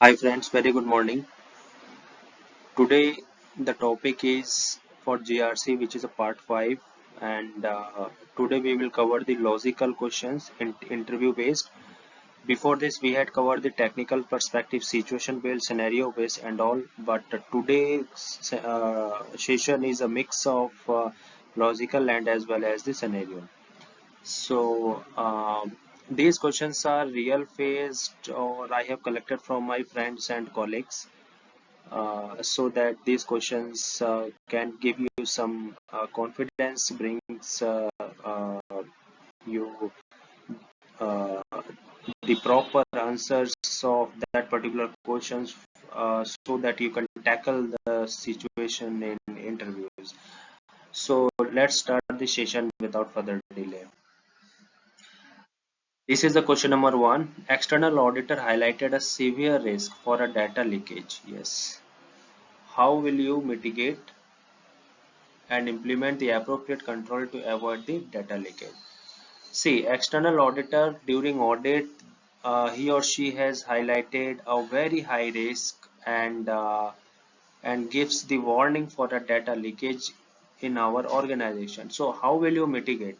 Hi friends, very good morning. Today the topic is for GRC, which is a part 5, and today we will cover the logical questions in interview based. Before this we had covered the technical perspective, situation based, scenario based and all, but today's session is a mix of logical and as well as the scenario. So these questions are real faced or I have collected from my friends and colleagues so that these questions can give you some confidence, brings you uh, the proper answers of that particular questions so that you can tackle the situation in interviews. So let's start the session without further delay. This is the question number one. External auditor highlighted a severe risk for a data leakage. Yes. How will you mitigate and implement the appropriate control to avoid the data leakage? See, external auditor during audit, he or she has highlighted a very high risk and gives the warning for the data leakage in our organization. So how will you mitigate,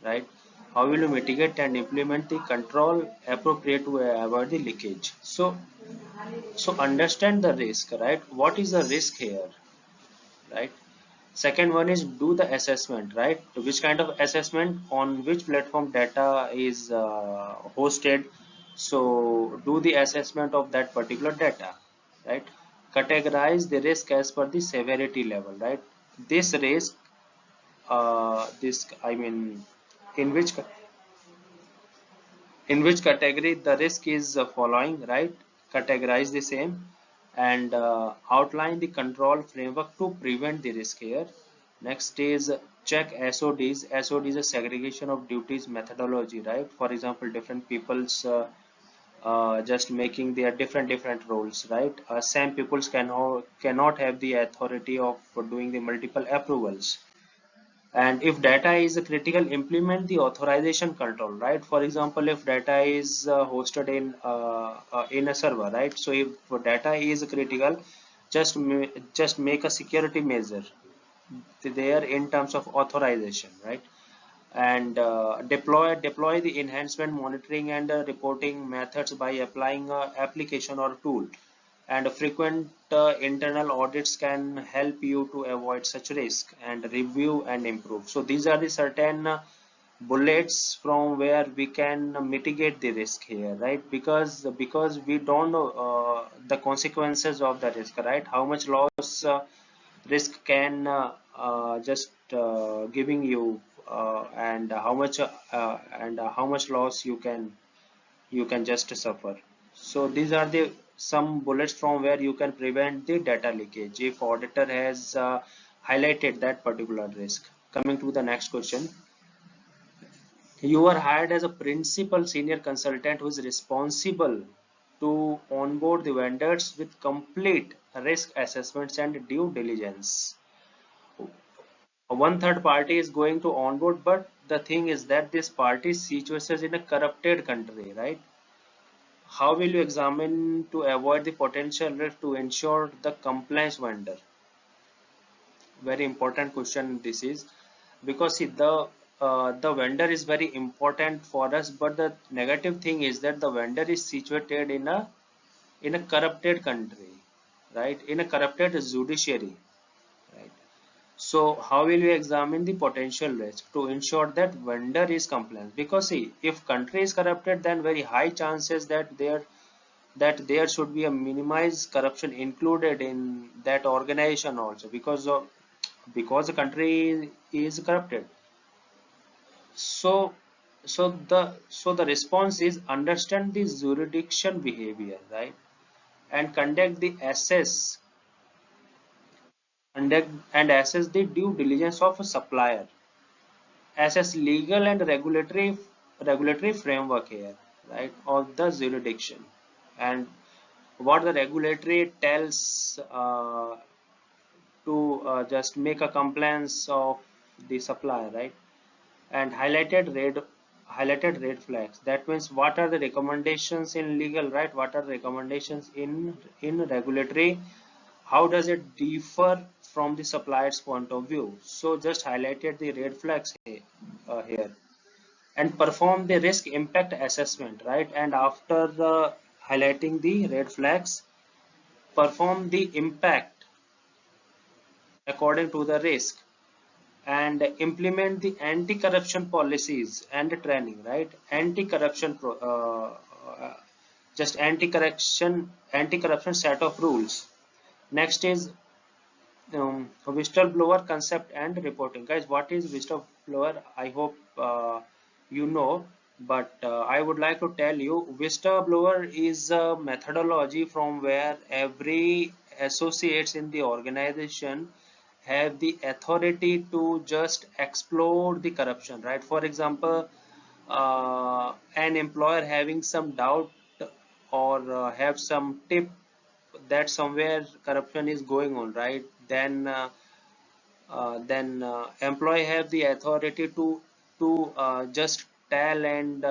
right? How will you mitigate and implement the control appropriate to avoid the leakage? So understand the risk, right? What is the risk here, right? Second one is do the assessment, right? Which kind of assessment, on which platform data is hosted. So do the assessment of that particular data, right? Categorize the risk as per the severity level, right? This risk, this I mean, in which category the risk is following, right? Categorize the same and outline the control framework to prevent the risk here. Next is check SODs. SOD is a segregation of duties methodology, right? For example, different people's just making their different roles, right? Same peoples cannot have the authority of doing the multiple approvals. And if data is critical, implement the authorization control, right? For example, if data is hosted in a server, right? So if data is critical, just make a security measure there in terms of authorization, right? And deploy the enhancement monitoring and reporting methods by applying a application or tool, and frequent internal audits can help you to avoid such risk and review and improve. So these are the certain bullets from where we can mitigate the risk here, right? Because we don't know the consequences of the risk, right? How much loss risk can just giving you and how much loss you can just suffer. So these are the some bullets from where you can prevent the data leakage if auditor has highlighted that particular risk. Coming to the next question, you are hired as a principal senior consultant who is responsible to onboard the vendors with complete risk assessments and due diligence. One third party is going to onboard, but the thing is that this party is situated in a corrupted country, right? How will you examine to avoid the potential risk to ensure the compliance vendor? Very important question this is, because see, the vendor is very important for us, but the negative thing is that the vendor is situated in a corrupted country, right? In a corrupted judiciary, right? So how will you examine the potential risk to ensure that vendor is compliant? Because see, if country is corrupted, then very high chances that there should be a minimized corruption included in that organization also, because the country is corrupted. So so the so the response is understand the jurisdiction behavior, right? And conduct and assess the due diligence of a supplier, assess legal and regulatory framework here, right, of the jurisdiction, and what the regulatory tells to just make a compliance of the supplier, right? And highlighted red flags. That means what are the recommendations in legal, right? What are the recommendations in regulatory? How does it differ from the supplier's point of view? So just highlighted the red flags here, and perform the risk impact assessment, right? And after highlighting the red flags, perform the impact according to the risk, and implement the anti-corruption policies and training, right? Anti-corruption just anti-corruption set of rules. Next is whistleblower concept and reporting. Guys, what is whistleblower? I hope you know, but I would like to tell you, whistleblower is a methodology from where every associates in the organization have the authority to just explore the corruption, right? For example, an employer having some doubt or have some tip that somewhere corruption is going on, right? Then employee have the authority to just tell and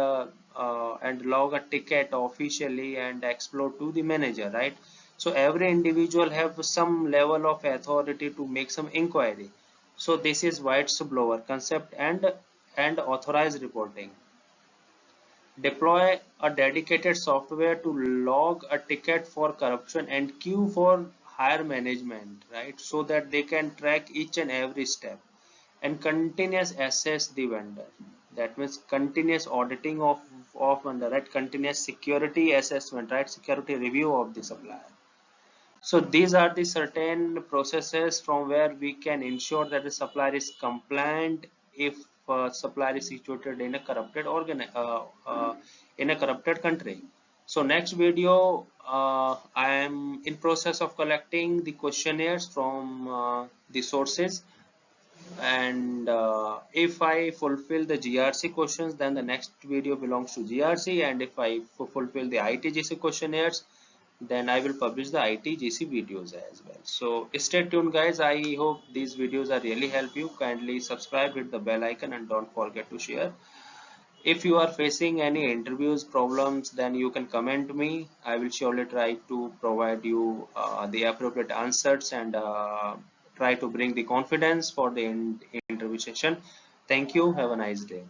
log a ticket officially and explore to the manager, right? So every individual have some level of authority to make some inquiry. So this is whistleblower concept and authorized reporting. Deploy a dedicated software to log a ticket for corruption and queue for higher management, right? So that they can track each and every step, and continuous assess the vendor. That means continuous auditing of vendor, right? Continuous security assessment, right? Security review of the supplier. So these are the certain processes from where we can ensure that the supplier is compliant if supplier is situated in a corrupted in a corrupted country. So next video, I am in process of collecting the questionnaires from the sources, and if I fulfill the GRC questions, then the next video belongs to GRC, and if I fulfill the ITGC questionnaires, then I will publish the ITGC videos as well. So stay tuned, guys. I hope these videos are really help you. Kindly subscribe, hit the bell icon, and don't forget to share. If you are facing any interviews problems, then you can comment me. I will surely try to provide you the appropriate answers, and try to bring the confidence for the interview session. Thank you. Have a nice day.